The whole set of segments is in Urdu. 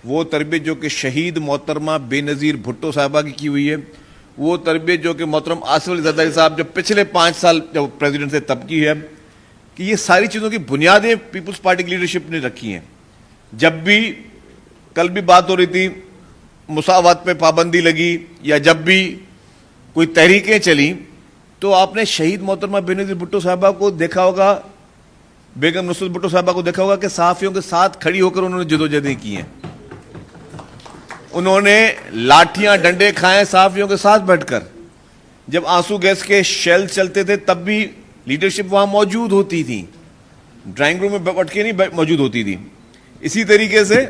وہ تربیت جو کہ شہید محترمہ بے نظیر بھٹو صاحبہ کی ہوئی ہے, وہ تربیت جو کہ محترم آصف علی زرداری صاحب جب پچھلے 5 سال جب پریزیڈنٹ سے تب کی ہے, کہ یہ ساری چیزوں کی بنیادیں پیپلز پارٹی کی لیڈرشپ نے رکھی ہیں. جب بھی کل بھی بات ہو رہی تھی مساوات پہ پابندی لگی, یا جب بھی کوئی تحریکیں چلیں, تو آپ نے شہید محترمہ بے نظیر بھٹو صاحبہ کو دیکھا ہوگا, بیگم نصرت بھٹو صاحبہ کو دیکھا ہوگا کہ صحافیوں کے ساتھ کھڑی ہو کر انہوں نے جدوجہدیں کی ہیں. انہوں نے لاٹھیاں ڈنڈے کھائے صحافیوں کے ساتھ بیٹھ کر. جب آنسو گیس کے شیل چلتے تھے تب بھی لیڈرشپ وہاں موجود ہوتی تھی, ڈرائنگ روم میں بیٹھ کے نہیں موجود ہوتی تھی. اسی طریقے سے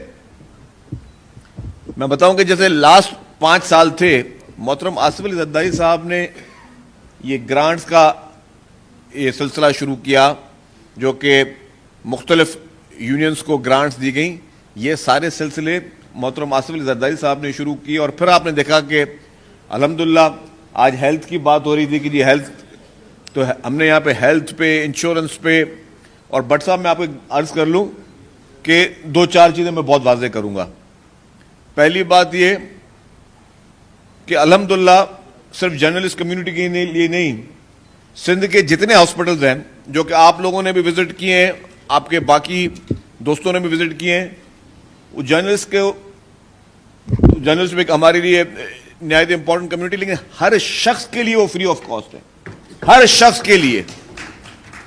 میں بتاؤں کہ جیسے لاسٹ 5 سال تھے, محترم آصف علی زرداری صاحب نے یہ گرانٹس کا یہ سلسلہ شروع کیا, جو کہ مختلف یونینز کو گرانٹس دی گئیں. یہ سارے سلسلے محترم آصف علی زرداری صاحب نے شروع کی, اور پھر آپ نے دیکھا کہ الحمدللہ آج ہیلتھ کی بات ہو رہی تھی کہ جی ہیلتھ, تو ہم نے یہاں پہ ہیلتھ پہ, انشورنس پہ, اور بٹ صاحب میں آپ کو عرض کر لوں کہ 2-4 چیزیں میں بہت واضح کروں گا. پہلی بات یہ کہ الحمدللہ صرف جرنلسٹ کمیونٹی کے لیے نہیں, سندھ کے جتنے ہاسپٹلز ہیں جو کہ آپ لوگوں نے بھی وزٹ کیے ہیں, آپ کے باقی دوستوں نے بھی وزٹ کیے ہیں, وہ جرنلسٹ بھی ہمارے لیے نہایت امپورٹنٹ کمیونٹی, لیکن ہر شخص کے لیے وہ فری آف کاسٹ ہے. ہر شخص کے لیے.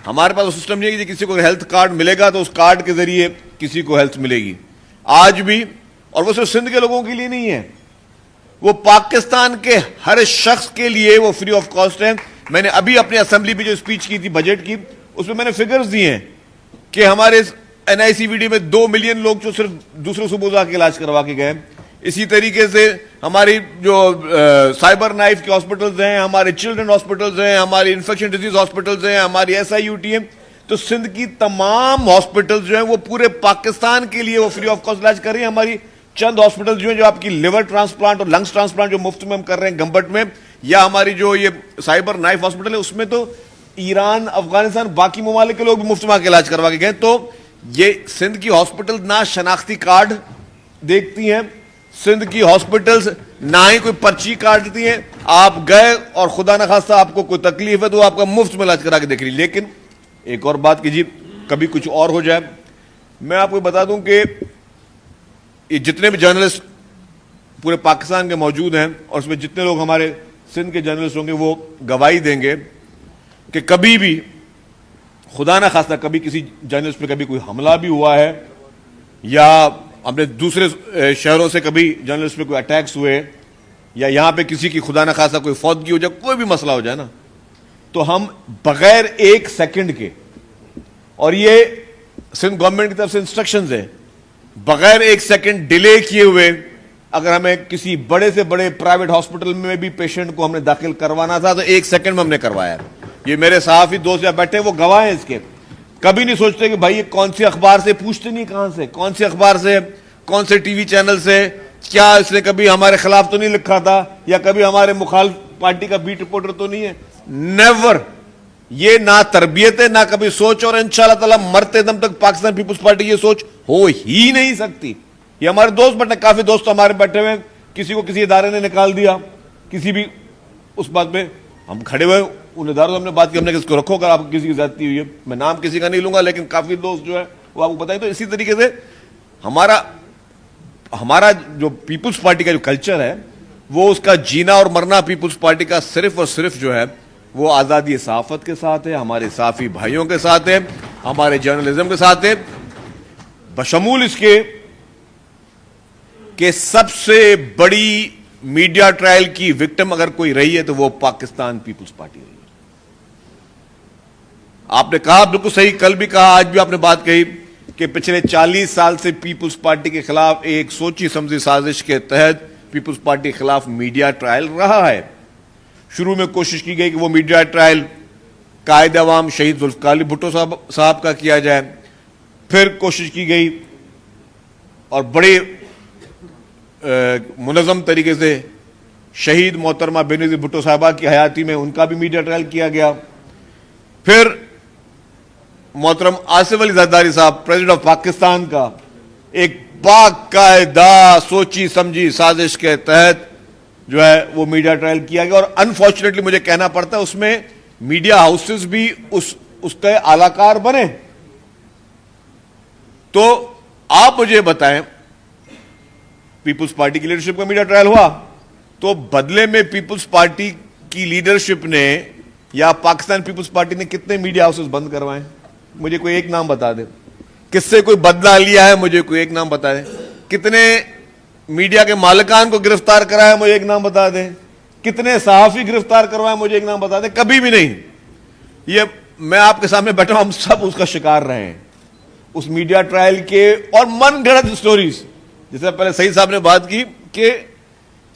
ہمارے پاس وہ سسٹم نہیں ہے کہ کسی کو ہیلتھ کارڈ ملے گا تو اس کارڈ کے ذریعے کسی کو ہیلتھ ملے گی. آج بھی, اور وہ صرف سندھ کے لوگوں کے لیے نہیں ہے, وہ پاکستان کے ہر شخص کے لیے وہ فری آف کاسٹ ہے. میں نے ابھی اپنی اسمبلی میں جو اسپیچ کی تھی بجٹ کی, اس میں نے فگرز دی ہیں کہ ہمارے NICVD میں 2 ملین لوگ جو صرف دوسرے صوبوں جا کے علاج کروا کے گئے. اسی طریقے سے ہماری جو سائبر نائف کے ہاسپٹلز ہیں, ہمارے چلڈرن ہاسپٹلز ہیں, ہماری انفیکشن ڈیزیز ہاسپٹلز ہیں, ہماری SIUT ہیں, تو سندھ کی تمام ہاسپٹلز جو ہیں وہ پورے پاکستان کے لیے وہ فری آف کاسٹ علاج کر رہی ہیں. ہماری چند ہاسپٹل جو ہیں جو آپ کی لیور ٹرانسپلانٹ اور لنگس ٹرانسپلانٹ جو مفت میں ہم کر رہے ہیں گمبٹ میں, یا ہماری جو یہ سائبر نائف ہاسپٹل ہے اس میں تو ایران, افغانستان, باقی ممالک کے لوگ بھی مفت میں کے علاج کروا کے گئے. تو یہ سندھ کی ہاسپٹل نہ شناختی کارڈ دیکھتی ہیں, سندھ کی ہاسپٹلز نہ ہی کوئی پرچی کاٹتی ہیں. آپ گئے اور خدا نخواستہ آپ کو کوئی تکلیف ہے تو آپ کا مفت میں علاج کرا کے دیکھ رہی. لیکن ایک اور بات کیجیے, کبھی کچھ اور ہو جائے. میں آپ کو بتا دوں کہ یہ جتنے بھی جرنلسٹ پورے پاکستان کے موجود ہیں, اور اس میں جتنے لوگ ہمارے سندھ کے جرنلسٹ ہوں گے, وہ گواہی دیں گے کہ کبھی بھی خدا نہ خواستہ کبھی کسی جرنلسٹ پہ کبھی کوئی حملہ بھی ہوا ہے, یا ہم نے دوسرے شہروں سے کبھی جرنلسٹ پہ کوئی اٹیکس ہوئے, یا یہاں پہ کسی کی خدا نہ خواستہ کوئی فوتگی ہو جائے, کوئی بھی مسئلہ ہو جائے نا, تو ہم بغیر 1 سیکنڈ کے, اور یہ سندھ گورنمنٹ کی طرف سے انسٹرکشنز ہیں, بغیر 1 سیکنڈ ڈیلے کیے ہوئے اگر ہمیں کسی بڑے سے بڑے پرائیویٹ ہاسپٹل میں بھی پیشنٹ کو ہم نے داخل کروانا تھا تو 1 سیکنڈ میں ہم نے کروایا. یہ میرے صحافی دوست یہاں بیٹھے وہ گواہ ہیں اس کے. کبھی نہیں سوچتے کہ بھائی یہ کون سی اخبار سے, پوچھتے نہیں کہاں سے, کون سی اخبار سے, کون سے ٹی وی چینل سے, کیا اس نے کبھی ہمارے خلاف تو نہیں لکھا تھا, یا کبھی ہمارے مخالف پارٹی کا بیٹ رپورٹر تو نہیں ہے. نیور. یہ نہ تربیت ہے نہ کبھی سوچ, اور انشاءاللہ تعالی مرتے دم تک پاکستان پیپلز پارٹی یہ سوچ ہو ہی نہیں سکتی. یہ ہمارے دوست بیٹھے, کافی دوست ہمارے بیٹھے ہوئے, کسی کو کسی ادارے نے نکال دیا, کسی بھی اس بات پہ ہم کھڑے ہوئے, ان اداروں سے ہم نے بات کی, ہم نے کس کو رکھو اگر آپ کو کسی کی زیادتی ہوئی ہے. میں نام کسی کا نہیں لوں گا, لیکن کافی دوست جو ہے وہ آپ کو بتائیں. تو اسی طریقے سے ہمارا جو پیپلز پارٹی کا جو کلچر ہے, وہ اس کا جینا اور مرنا پیپلز پارٹی کا صرف اور صرف جو ہے وہ آزادی صحافت کے ساتھ ہے, ہمارے صحافی بھائیوں کے ساتھ ہے, ہمارے جرنلزم کے ساتھ ہے, بشمول اس کے کہ سب سے بڑی میڈیا ٹرائل کی وکٹم اگر کوئی رہی ہے تو وہ پاکستان پیپلز پارٹی رہی ہے. آپ نے کہا بالکل صحیح, کل بھی کہا, آج بھی آپ نے بات کہی کہ پچھلے 40 سال سے پیپلز پارٹی کے خلاف ایک سوچی سمجھی سازش کے تحت پیپلز پارٹی کے خلاف میڈیا ٹرائل رہا ہے. شروع میں کوشش کی گئی کہ وہ میڈیا ٹرائل قائد عوام شہید ذوالفقار علی بھٹو صاحب کا کیا جائے, پھر کوشش کی گئی اور بڑے منظم طریقے سے شہید محترمہ بے نظیر بھٹو صاحبہ کی حیاتی میں ان کا بھی میڈیا ٹرائل کیا گیا. پھر محترم آصف علی زرداری صاحب پریزیڈنٹ آف پاکستان کا ایک باقاعدہ سوچی سمجھی سازش کے تحت جو ہے وہ میڈیا ٹرائل کیا گیا, اور انفارچونیٹلی مجھے کہنا پڑتا ہے اس میں میڈیا ہاؤسز بھی اس کے اعلی کار بنے. تو آپ مجھے بتائیں, پیپلز پارٹی کی لیڈرشپ کا میڈیا ٹرائل ہوا, تو بدلے میں پیپلز پارٹی کی لیڈرشپ نے یا پاکستان پیپلز پارٹی نے کتنے میڈیا ہاؤسز بند کروائے؟ مجھے کوئی ایک نام بتا دے. کس سے کوئی بدلہ لیا ہے؟ مجھے کوئی ایک نام بتا دیں. کتنے میڈیا کے مالکان کو گرفتار کرایا ہے؟ مجھے ایک نام بتا دیں. کتنے صحافی گرفتار کروائے؟ مجھے ایک نام بتا دیں. کبھی بھی نہیں. یہ میں آپ کے سامنے بیٹھا ہوں, ہم سب اس کا شکار رہے ہیں, اس میڈیا ٹرائل کے, اور من گھڑت سٹوریز. جیسے پہلے سعید صاحب نے بات کی کہ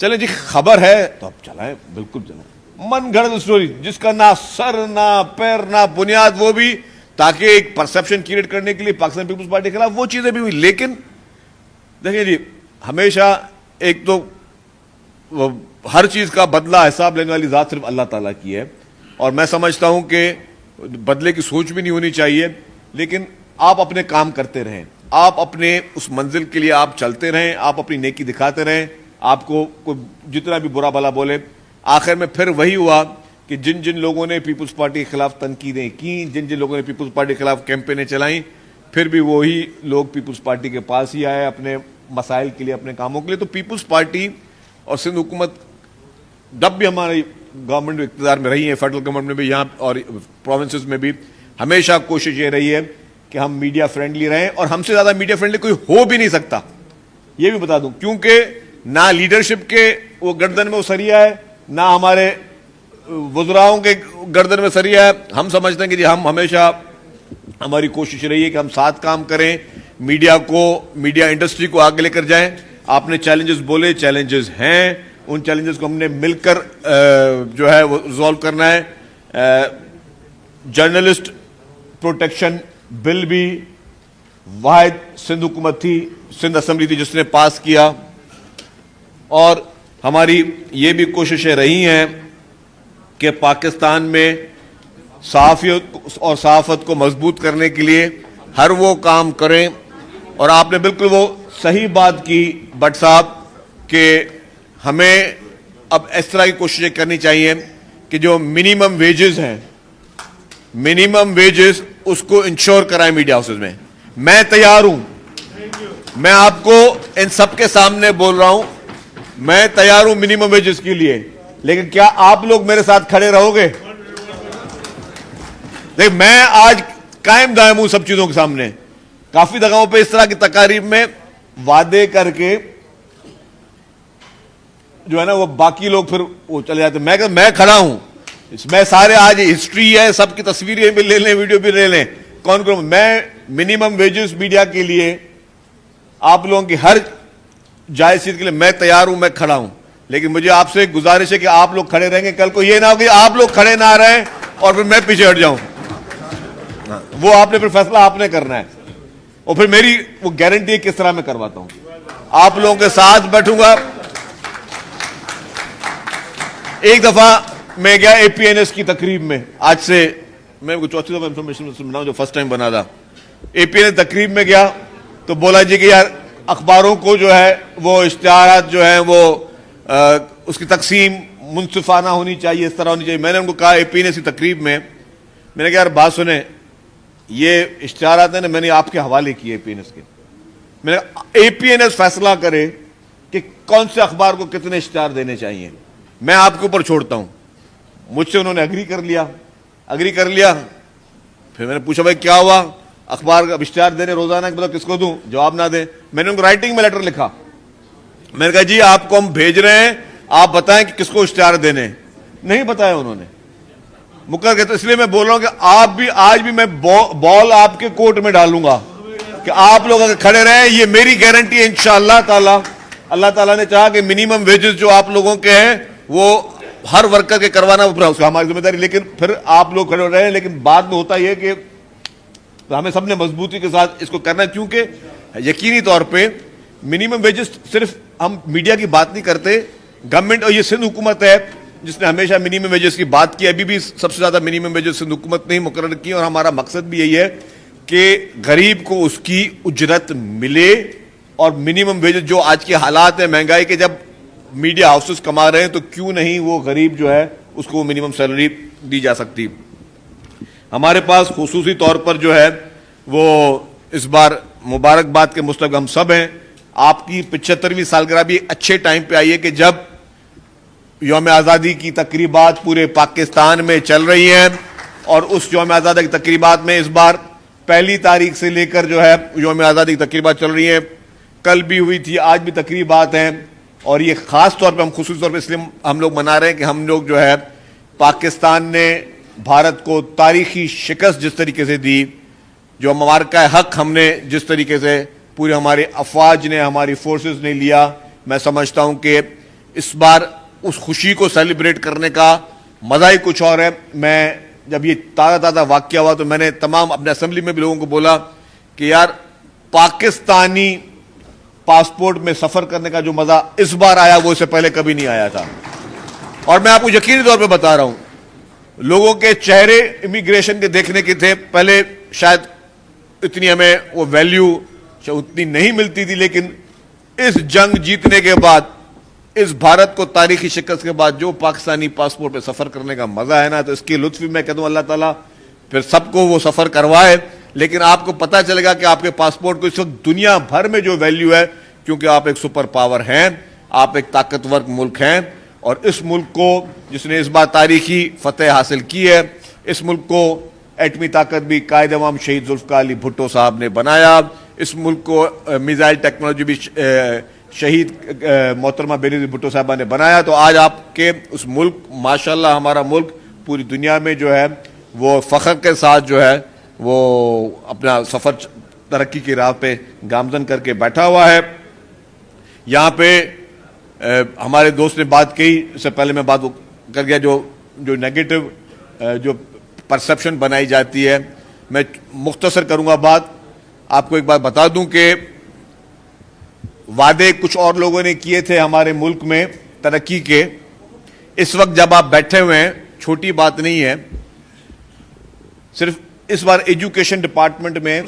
چلیں جی خبر ہے تو اب چلائیں, بالکل چلائیں. من گھڑت سٹوریز جس کا نہ سر نہ پیر نہ بنیاد, وہ بھی تاکہ ایک پرسپشن کریٹ کرنے کے لیے پاکستان پیپلز پارٹی کے خلاف, وہ چیزیں بھی ہوئی. لیکن دیکھیں جی, ہمیشہ ایک تو ہر چیز کا بدلہ حساب لینے والی ذات صرف اللہ تعالیٰ کی ہے, اور میں سمجھتا ہوں کہ بدلے کی سوچ بھی نہیں ہونی چاہیے. لیکن آپ اپنے کام کرتے رہیں, آپ اپنے اس منزل کے لیے آپ چلتے رہیں, آپ اپنی نیکی دکھاتے رہیں. آپ کو جتنا بھی برا بھلا بولے, آخر میں پھر وہی ہوا کہ جن جن لوگوں نے پیپلز پارٹی کے خلاف تنقیدیں کی, جن جن لوگوں نے پیپلز پارٹی کے خلاف کیمپینیں چلائیں, پھر بھی وہی لوگ پیپلز پارٹی کے پاس ہی آئے اپنے مسائل کے لیے, اپنے کاموں کے لیے. تو پیپلز پارٹی اور سندھ حکومت جب بھی ہماری گورنمنٹ اقتدار میں رہی ہے, فیڈرل گورنمنٹ میں بھی یہاں اور پروونسز میں بھی, ہمیشہ کوشش یہ رہی ہے کہ ہم میڈیا فرینڈلی رہیں, اور ہم سے زیادہ میڈیا فرینڈلی کوئی ہو بھی نہیں سکتا, یہ بھی بتا دوں. کیونکہ نہ لیڈرشپ کے وہ گردن میں وہ سریا ہے, نہ ہمارے وزراؤں کے گردن میں سریا ہے. ہم سمجھتے ہیں کہ جی ہم ہمیشہ, ہماری کوشش رہی ہے کہ ہم ساتھ کام کریں, میڈیا کو, میڈیا انڈسٹری کو آگے لے کر جائیں. آپ نے چیلنجز بولے, چیلنجز ہیں, ان چیلنجز کو ہم نے مل کر جو ہے وہ ریزالو کرنا ہے. جرنلسٹ پروٹیکشن بل بھی واحد سندھ حکومت تھی, سندھ اسمبلی تھی جس نے پاس کیا, اور ہماری یہ بھی کوششیں رہی ہیں کہ پاکستان میں صحافیت اور صحافت کو مضبوط کرنے کے لیے ہر وہ کام کریں. اور آپ نے بالکل وہ صحیح بات کی بٹ صاحب کہ ہمیں اب اس طرح کی کوششیں کرنی چاہیے کہ جو منیمم ویجز ہیں, منیمم ویجز اس کو انشور کرائیں میڈیا ہاؤسز میں. میں تیار ہوں, میں آپ کو ان سب کے سامنے بول رہا ہوں, میں تیار ہوں منیمم ویجز کے لیے. لیکن کیا آپ لوگ میرے ساتھ کھڑے رہو گے؟ دیکھ, میں آج قائم دائم ہوں سب چیزوں کے سامنے. کافی جگہوں پہ اس طرح کی تقاریب میں وعدے کر کے جو ہے نا وہ باقی لوگ پھر وہ چلے جاتے. میں کھڑا ہوں اس میں, سارے آج ہسٹری ہے, سب کی تصویریں بھی لے لیں, ویڈیو بھی لے لیں, کون کون. میں منیمم ویجز میڈیا کے لیے, آپ لوگوں کی ہر جائز چیز کے لیے میں تیار ہوں, میں کھڑا ہوں. لیکن مجھے آپ سے گزارش ہے کہ آپ لوگ کھڑے رہیں گے. کل کو یہ نہ ہو کہ آپ لوگ کھڑے نہ رہیں اور پھر میں پیچھے ہٹ جاؤں. وہ آپ نے پھر فیصلہ آپ نے کرنا ہے, اور پھر میری وہ گارنٹی کس طرح میں کرواتا ہوں. آپ لوگوں کے ساتھ بیٹھوں گا. ایک دفعہ میں گیا اے پی این ایس کی تقریب میں, آج سے میں چوتھی دفعہ انفارمیشن بناؤں جو فرسٹ ٹائم بنا تھا. اے پی این ایس تقریب میں گیا تو بولا جی کہ یار اخباروں کو جو ہے وہ اشتہارات جو ہیں وہ اس کی تقسیم منصفانہ ہونی چاہیے, اس طرح ہونی چاہیے. میں نے ان کو کہا اے پی این ایس کی تقریب میں, میں نے کہا یار بات سنیں, یہ اشتہارات ہیں نا میں نے آپ کے حوالے کیے اے پی این ایس کے. میں نے کہا اے پی این ایس فیصلہ کرے کہ کون سے اخبار کو کتنے اشتہار دینے چاہیے, میں آپ کے اوپر چھوڑتا ہوں. مجھ سے انہوں نے اگری کر لیا. پھر میں نے پوچھا بھائی کیا ہوا, اخبار کا اشتہار دینے روزانہ مطلب کس کو دوں, جواب نہ دیں. میں نے ان کو رائٹنگ میں لیٹر لکھا, میں نے کہا جی آپ کو ہم بھیج رہے ہیں, آپ بتائیں کہ کس کو اشتہار دینے. نہیں بتایا انہوں نے, مکر گئے. تو اس لیے میں بول رہا ہوں کہ آپ بھی آج بھی میں بال آپ کے کورٹ میں ڈالوں گا کہ آپ لوگ اگر کھڑے رہیں. یہ میری گارنٹی ہے انشاءاللہ تعالی. اللہ تعالیٰ نے چاہا کہ منیمم ویجز جو آپ لوگوں کے ہیں وہ ہر ورکر کے کروانا اس کا ہماری ذمہ داری. لیکن پھر آپ لوگ کھڑے ہو رہے ہیں. لیکن بعد میں ہوتا یہ کہ ہمیں سب نے مضبوطی کے ساتھ اس کو کرنا ہے, کیونکہ یقینی طور پہ منیمم ویجز صرف ہم میڈیا کی بات نہیں کرتے, گورنمنٹ اور یہ سندھ حکومت ہے جس نے ہمیشہ منیمم ویجز کی بات کی. ابھی بھی سب سے زیادہ منیمم ویجز سندھ حکومت نے ہی مقرر کی, اور ہمارا مقصد بھی یہی ہے کہ غریب کو اس کی اجرت ملے اور منیمم ویجز جو آج کے حالات ہیں مہنگائی کے, جب میڈیا ہاؤسز کما رہے ہیں تو کیوں نہیں وہ غریب جو ہے اس کو منیمم سیلری دی جا سکتی. ہمارے پاس خصوصی طور پر جو ہے وہ اس بار مبارکباد کے مستحق ہم سب ہیں. آپ کی 75ویں سالگرہ بھی اچھے ٹائم پہ آئی ہے کہ جب یوم آزادی کی تقریبات پورے پاکستان میں چل رہی ہیں, اور اس یوم آزادی کی تقریبات میں اس بار 1 تاریخ سے لے کر جو ہے یوم آزادی کی تقریبات چل رہی ہیں. کل بھی ہوئی تھی, آج بھی تقریبات ہیں, اور یہ خاص طور پہ ہم خصوصی طور پہ اس لیے ہم لوگ منا رہے ہیں کہ ہم لوگ جو ہے پاکستان نے بھارت کو تاریخی شکست جس طریقے سے دی, جو معرکہ حق ہم نے جس طریقے سے پورے ہمارے افواج نے, ہماری فورسز نے لیا, میں سمجھتا ہوں کہ اس بار اس خوشی کو سیلیبریٹ کرنے کا مزہ ہی کچھ اور ہے. میں جب یہ تازہ واقعہ ہوا تو میں نے تمام اپنے اسمبلی میں بھی لوگوں کو بولا کہ یار پاکستانی پاسپورٹ میں سفر کرنے کا جو مزہ اس بار آیا وہ اس سے پہلے کبھی نہیں آیا تھا. اور میں آپ کو یقینی طور پہ بتا رہا ہوں, لوگوں کے چہرے امیگریشن کے دیکھنے کے تھے. پہلے شاید اتنی ہمیں وہ ویلیو اتنی نہیں ملتی تھی, لیکن اس جنگ جیتنے کے بعد, اس بھارت کو تاریخی شکست کے بعد جو پاکستانی پاسپورٹ پہ سفر کرنے کا مزہ ہے نا, تو اس کی لطف بھی میں کہتا ہوں اللہ تعالیٰ پھر سب کو وہ سفر کروائے. لیکن آپ کو پتہ چلے گا کہ آپ کے پاسپورٹ کو اس وقت دنیا بھر میں جو ویلیو ہے, کیونکہ آپ ایک سپر پاور ہیں, آپ ایک طاقتور ملک ہیں, اور اس ملک کو جس نے اس بار تاریخی فتح حاصل کی ہے, اس ملک کو ایٹمی طاقت بھی قائد عوام شہید ذوالفقار علی بھٹو صاحب نے بنایا, اس ملک کو میزائل ٹیکنالوجی بھی شہید محترمہ بینظیر بھٹو صاحبہ نے بنایا. تو آج آپ کے اس ملک, ماشاءاللہ ہمارا ملک پوری دنیا میں جو ہے وہ فخر کے ساتھ جو ہے وہ اپنا سفر ترقی کی راہ پہ گامزن کر کے بیٹھا ہوا ہے. یہاں پہ ہمارے دوست نے بات کی, اس سے پہلے میں بات کر گیا, جو نیگیٹو جو پرسپشن بنائی جاتی ہے, میں مختصر کروں گا بات. آپ کو ایک بات بتا دوں کہ وعدے کچھ اور لوگوں نے کیے تھے ہمارے ملک میں ترقی کے. اس وقت جب آپ بیٹھے ہوئے ہیں, چھوٹی بات نہیں ہے, صرف اس بار ایجوکیشن ڈپارٹمنٹ میں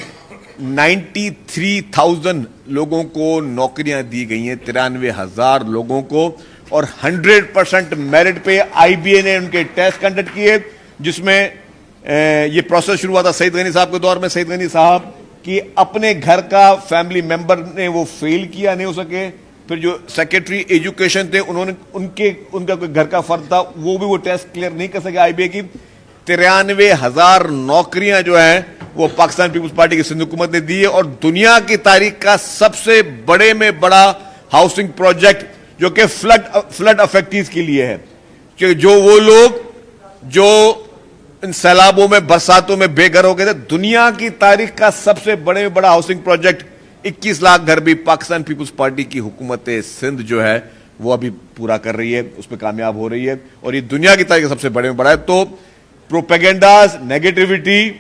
93,000 لوگوں کو نوکریاں دی گئی ہیں, 93,000 لوگوں کو, اور 100% میرٹ پہ آئی بی اے نے ان کے ٹیسٹ کنڈکٹ کیے, جس میں یہ پروسیس شروع ہوا تھا سعید غنی صاحب کے دور میں. سعید غنی صاحب کی اپنے گھر کا فیملی ممبر نے وہ فیل کیا, نہیں ہو سکے. پھر جو سیکرٹری ایجوکیشن تھے انہوں نے ان کا کوئی گھر کا فرد تھا, وہ بھی وہ ٹیسٹ کلیئر نہیں کر سکے آئی بی اے کی. 93,000 نوکریاں جو ہیں وہ پاکستان پیپلز پارٹی کی سندھ حکومت نے دی ہے, اور دنیا کی تاریخ کا سب سے بڑے میں بڑا ہاؤسنگ پروجیکٹ جو کہ فلڈ افیکٹیز کے لیے ہے, کہ جو وہ لوگ جو ان سیلابوں میں برساتوں میں بے گھر ہو گئے تھے, دنیا کی تاریخ کا سب سے بڑے میں بڑا ہاؤسنگ پروجیکٹ 21 لاکھ گھر بھی پاکستان پیپلز پارٹی کی حکومت سندھ جو ہے وہ ابھی پورا کر رہی ہے, اس پہ کامیاب ہو رہی ہے, اور یہ دنیا کی تاریخ کا سب سے بڑے میں بڑا ہے. تو پروپیگنڈاز, نیگیٹیوٹی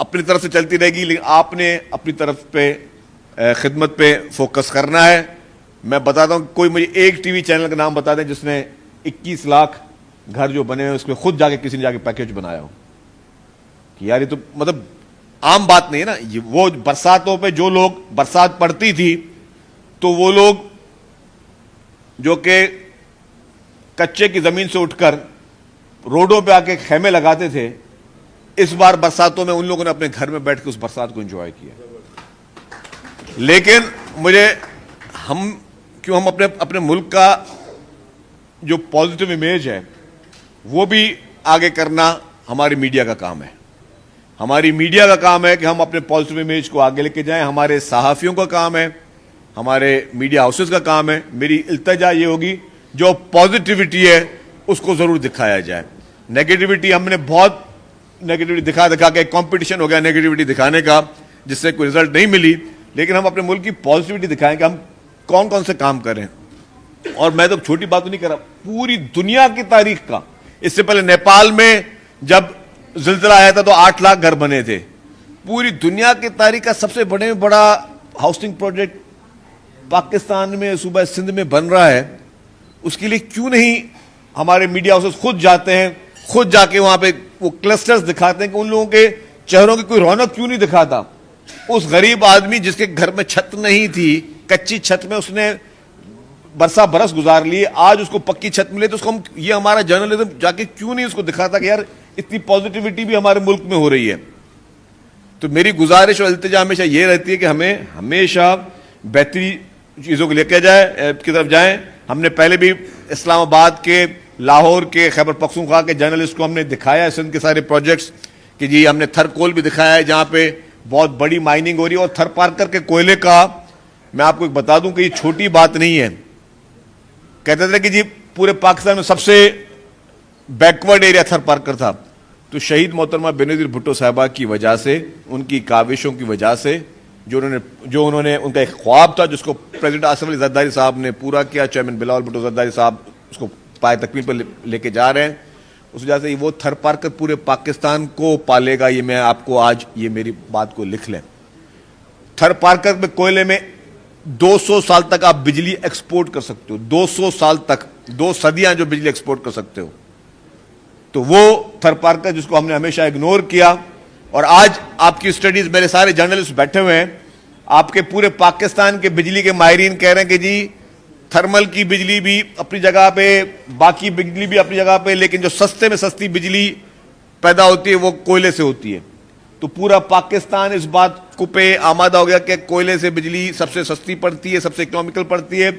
اپنی طرف سے چلتی رہے گی, لیکن آپ نے اپنی طرف پہ خدمت پہ فوکس کرنا ہے. میں بتاتا ہوں, کوئی مجھے ایک ٹی وی چینل کا نام بتا دیں جس نے 21 لاکھ گھر جو بنے ہیں اس میں خود جا کے کسی نے جا کے پیکیج بنایا ہو. کہ یار یہ تو مطلب عام بات نہیں ہے نا. وہ برساتوں پہ جو لوگ, برسات پڑتی تھی تو وہ لوگ جو کہ کچے کی زمین سے اٹھ کر روڈوں پہ آ کے خیمے لگاتے تھے, اس بار برساتوں میں ان لوگوں نے اپنے گھر میں بیٹھ کے اس برسات کو انجوائے کیا. لیکن مجھے ہم اپنے ملک کا جو پازیٹیو امیج ہے وہ بھی آگے کرنا ہماری میڈیا کا کام ہے. ہماری میڈیا کا کام ہے کہ ہم اپنے پازیٹیو امیج کو آگے لے کے جائیں. ہمارے صحافیوں کا کام ہے, ہمارے میڈیا ہاؤسز کا کام ہے. میری التجا یہ ہوگی جو پازیٹیوٹی ہے اس کو ضرور دکھایا جائے. نیگیٹیوٹی ہم نے بہت نیگیٹیوٹی دکھا کے کمپٹیشن ہو گیا نیگیٹیوٹی دکھانے کا, جس سے کوئی رزلٹ نہیں ملی. لیکن ہم اپنے ملک کی پازیٹیوٹی دکھائیں کہ ہم کون کون سے کام کریں. اور میں تو چھوٹی بات نہیں کر رہا, پوری دنیا کی تاریخ کا. اس سے پہلے نیپال میں جب زلزلہ آیا تھا تو 8 لاکھ گھر بنے تھے. پوری دنیا کی تاریخ کا سب سے بڑے میں بڑا ہاؤسنگ پروجیکٹ پاکستان میں صوبہ سندھ میں بن رہا ہے. اس کے لیے کیوں نہیں ہمارے میڈیا ہاؤسز خود جاتے ہیں, خود جا کے وہاں پہ وہ کلسٹرز دکھاتے ہیں کہ ان لوگوں کے چہروں کی کوئی رونق کیوں نہیں دکھاتا. اس غریب آدمی جس کے گھر میں چھت نہیں تھی, کچی چھت میں اس نے برسا برس گزار لیے, آج اس کو پکی چھت ملے, تو اس کو یہ ہمارا جرنلزم جا کے کیوں نہیں اس کو دکھاتا کہ یار اتنی پازیٹیوٹی بھی ہمارے ملک میں ہو رہی ہے. تو میری گزارش اور التجا ہمیشہ یہ رہتی ہے کہ ہمیں ہمیشہ بہتری چیزوں کو لے کے کی طرف جائیں. ہم نے پہلے بھی اسلام آباد کے, لاہور کے, خیبر پختونخوا کے جرنلسٹ کو ہم نے دکھایا ہے سندھ کے سارے پروجیکٹس کہ جی ہم نے تھر کول بھی دکھایا ہے جہاں پہ بہت بڑی مائننگ ہو رہی ہے. اور تھر پارکر کے کوئلے کا میں آپ کو ایک بتا دوں کہ یہ چھوٹی بات نہیں ہے. کہتے تھے کہ جی پورے پاکستان میں سب سے بیکورڈ ایریا تھر پارکر تھا, تو شہید محترمہ بینظیر بھٹو صاحبہ کی وجہ سے, ان کی کاوشوں کی وجہ سے, جو انہوں نے ان کا ایک خواب تھا جس کو پریزیڈنٹ آصف علی زرداری صاحب نے پورا کیا, چیئرمین بلاول بھٹو زرداری صاحب اس کو پائے تکمیل پر لے کے جا رہے ہیں, اس وجہ سے وہ تھر پارکر پورے پاکستان کو پالے گا. یہ میں آپ کو آج یہ میری بات کو لکھ لیں. تھر پارکر میں کوئلے میں 200 سال تک آپ بجلی ایکسپورٹ کر سکتے ہو, 200 سال تک, 2 صدیاں جو بجلی ایکسپورٹ کر سکتے ہو. تو وہ تھر پارکر جس کو ہم نے ہمیشہ اگنور کیا, اور آج آپ کی اسٹڈیز, میرے سارے جرنلسٹ بیٹھے ہوئے ہیں, آپ کے پورے پاکستان کے بجلی کے ماہرین کہہ رہے ہیں کہ جی تھرمل کی بجلی بھی اپنی جگہ پہ, باقی بجلی بھی اپنی جگہ پہ, لیکن جو سستے میں سستی بجلی پیدا ہوتی ہے وہ کوئلے سے ہوتی ہے. تو پورا پاکستان اس بات کو پہ آمادہ ہو گیا کہ کوئلے سے بجلی سب سے سستی پڑتی ہے, سب سے اکنامیکل پڑتی ہے.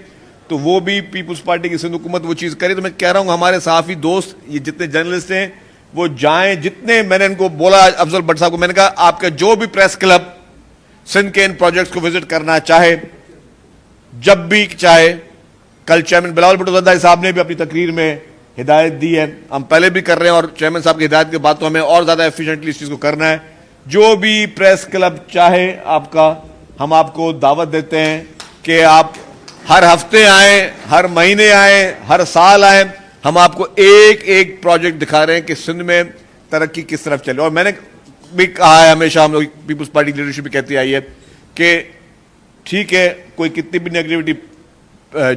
تو وہ بھی پیپلز پارٹی کی سندھ حکومت وہ چیز کرے. تو میں کہہ رہا ہوں ہمارے صحافی دوست, یہ جتنے جرنلسٹ ہیں وہ جائیں, جتنے میں نے ان کو بولا, افضل بٹ صاحب کو میں نے کہا آپ کا جو بھی پریس کلب سندھ کے ان پروجیکٹس کو وزٹ کرنا چاہے, جب بھی چاہے. کل چیئرمین بلاول بھٹو زرداری صاحب نے بھی اپنی تقریر میں ہدایت دی ہے, ہم پہلے بھی کر رہے ہیں, اور چیئرمین صاحب کی ہدایت کے بعد تو ہمیں اور زیادہ ایفیشینٹلی اس چیز کو کرنا ہے. جو بھی پریس کلب چاہے آپ کا, ہم آپ کو دعوت دیتے ہیں کہ آپ ہر ہفتے آئیں, ہر مہینے آئیں, ہر سال آئیں. ہم آپ کو ایک ایک پروجیکٹ دکھا رہے ہیں کہ سندھ میں ترقی کس طرف چلے. اور میں نے بھی کہا ہے ہمیشہ, ہم لوگ پیپلز پارٹی لیڈرشپ بھی کہتی آئی ہے کہ ٹھیک ہے کوئی کتنی بھی نیگیٹیوٹی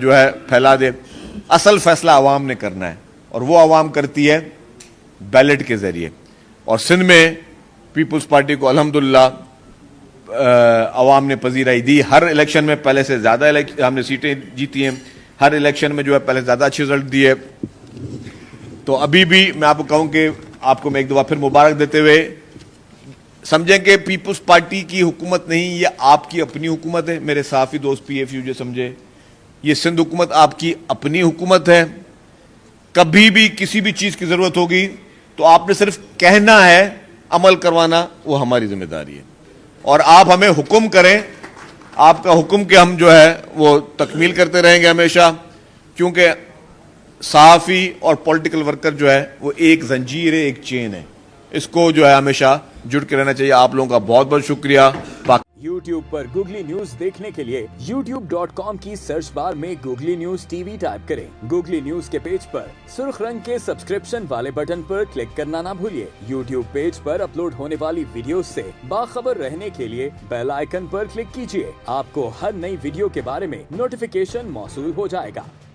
جو ہے پھیلا دے, اصل فیصلہ عوام نے کرنا ہے, اور وہ عوام کرتی ہے بیلٹ کے ذریعے. اور سندھ میں پیپلز پارٹی کو الحمدللہ عوام نے پذیرائی دی. ہر الیکشن میں پہلے سے زیادہ ہم نے سیٹیں جیتی ہیں, ہر الیکشن میں جو ہے پہلے زیادہ اچھی رزلٹ دیے. تو ابھی بھی میں آپ کو کہوں کہ آپ کو میں ایک دفعہ پھر مبارک دیتے ہوئے سمجھیں کہ پیپلز پارٹی کی حکومت نہیں, یہ آپ کی اپنی حکومت ہے. میرے صحافی دوست پی ایف یو جو سمجھے, یہ سندھ حکومت آپ کی اپنی حکومت ہے. کبھی بھی کسی بھی چیز کی ضرورت ہوگی تو آپ نے صرف کہنا ہے, عمل کروانا وہ ہماری ذمہ داری ہے. اور آپ ہمیں حکم کریں, آپ کا حکم کہ ہم جو ہے وہ تکمیل کرتے رہیں گے ہمیشہ, کیونکہ صحافی اور پولیٹیکل ورکر جو ہے وہ ایک زنجیر ہے, ایک چین ہے. اس کو جو ہے ہمیشہ جڑ کے رہنا چاہیے. آپ لوگوں کا بہت بہت شکریہ. YouTube پر گوگلی نیوز دیکھنے کے لیے youtube.com کی سرچ بار میں googly news T V type کریں. گوگلی نیوز کے پیج پر سرخ رنگ کے سبسکرپشن والے بٹن پر کلک کرنا نہ بھولیے. YouTube پیج پر اپلوڈ ہونے والی ویڈیوز سے باخبر رہنے کے لیے بیل آئیکن پر کلک کیجیے. آپ کو ہر نئی ویڈیو کے بارے میں نوٹیفیکیشن موصول ہو جائے گا.